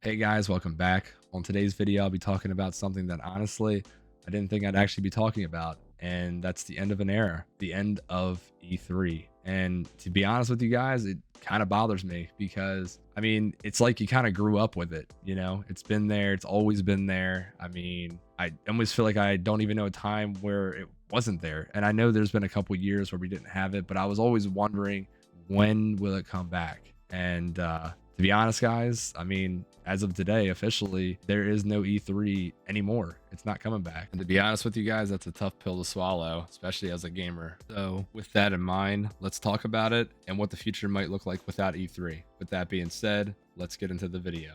Hey guys, welcome back. On today's video, I'll be talking about something that honestly, I didn't think I'd actually be talking about, and that's the end of an era, the end of E3. And to be honest with you guys, it kind of bothers me because it's like you kind of grew up with it, It's been there, it's always been there. I almost feel like I don't even know a time where it wasn't there. And I know there's been a couple years where we didn't have it, but I was always wondering, when will it come back? And to be honest, guys, as of today, officially, there is no E3 anymore. It's not coming back. And to be honest with you guys, that's a tough pill to swallow, especially as a gamer. So with that in mind, let's talk about it and what the future might look like without E3. With that being said, let's get into the video.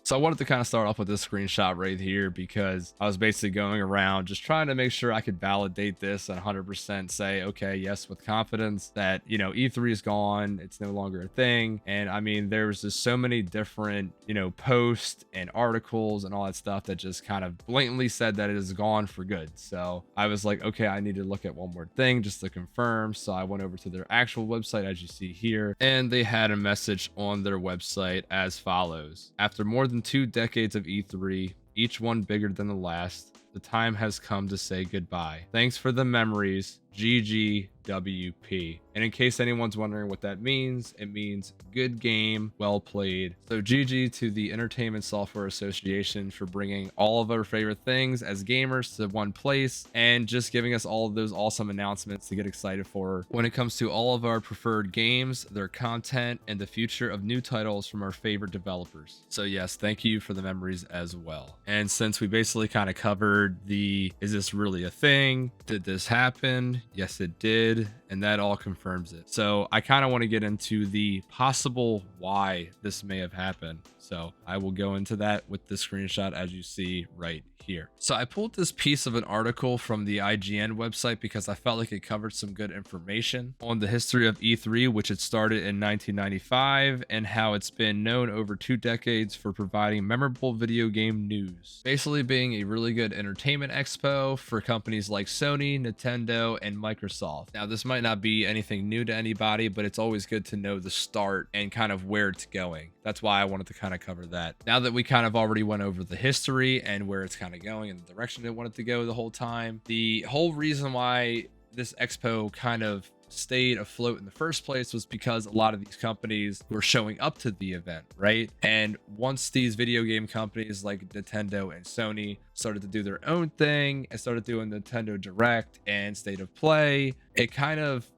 So I wanted to kind of start off with this screenshot right here because I was basically going around just trying to make sure I could validate this and 100% say, okay, yes, with confidence that, E3 is gone. It's no longer a thing. And there's just so many different, posts and articles and all that stuff that just kind of blatantly said that it is gone for good. So I was like, okay, I need to look at one more thing just to confirm. So I went over to their actual website, as you see here, and they had a message on their website as follows. After more than 2 decades of E3, each one bigger than the last, the time has come to say goodbye. Thanks for the memories, GGWP. And in case anyone's wondering what that means, it means good game, well played. So GG to the Entertainment Software Association for bringing all of our favorite things as gamers to one place and just giving us all of those awesome announcements to get excited for when it comes to all of our preferred games, their content, and the future of new titles from our favorite developers. So yes, thank you for the memories as well. And since we basically kind of covered is this really a thing? Did this happen? Yes, it did. And that all confirms it. So I kind of want to get into the possible why this may have happened. So I will go into that with the screenshot as you see right here. So I pulled this piece of an article from the IGN website because I felt like it covered some good information on the history of E3, which it started in 1995 and how it's been known over 2 decades for providing memorable video game news, basically being a really good entertainment expo for companies like Sony, Nintendo, and Microsoft. Now, this might not be anything new to anybody, but it's always good to know the start and kind of where it's going. That's why I wanted to kind of cover that. Now that we kind of already went over the history and where it's kind of going and the direction it wanted to go the whole time, the whole reason why this expo kind of stayed afloat in the first place was because a lot of these companies were showing up to the event, right? And once these video game companies like Nintendo and Sony started to do their own thing and started doing Nintendo Direct and State of Play, it kind of,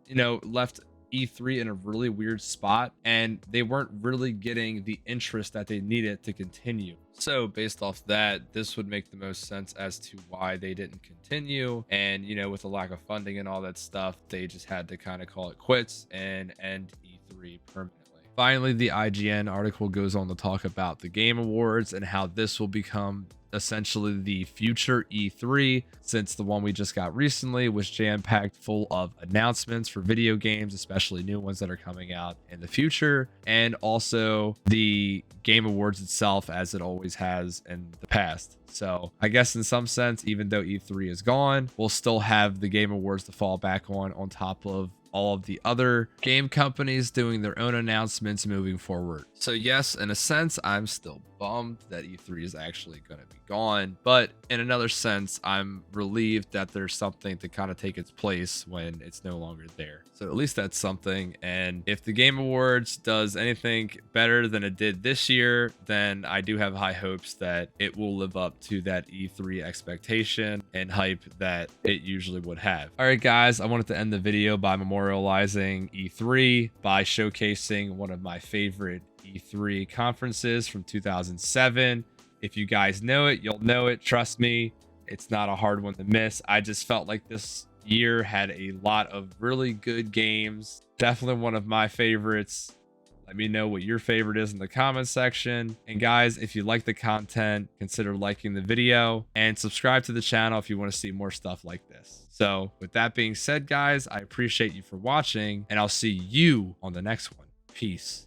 left E3 in a really weird spot, and they weren't really getting the interest that they needed to continue. So based off that, this would make the most sense as to why they didn't continue. And, with the lack of funding and all that stuff, they just had to kind of call it quits and end E3 permanently. Finally, the IGN article goes on to talk about the Game Awards and how this will become essentially the future E3, since the one we just got recently was jam-packed full of announcements for video games, especially new ones that are coming out in the future, and also the Game Awards itself, as it always has in the past. So I guess in some sense, even though E3 is gone, we'll still have the Game Awards to fall back on top of all of the other game companies doing their own announcements moving forward. So yes, in a sense, I'm still bummed that E3 is actually going to be gone, but in another sense, I'm relieved that there's something to kind of take its place when it's no longer there. So at least that's something. And if the Game Awards does anything better than it did this year, then I do have high hopes that it will live up to that E3 expectation and hype that it usually would have. All right, guys, I wanted to end the video by memorializing E3 by showcasing one of my favorite E3 conferences from 2007. If you guys know it, you'll know it. Trust me, it's not a hard one to miss. I just felt like this year had a lot of really good games. Definitely one of my favorites. Let me know what your favorite is in the comment section. And guys, if you like the content, consider liking the video and subscribe to the channel if you want to see more stuff like this. So with that being said, guys, I appreciate you for watching, and I'll see you on the next one. Peace.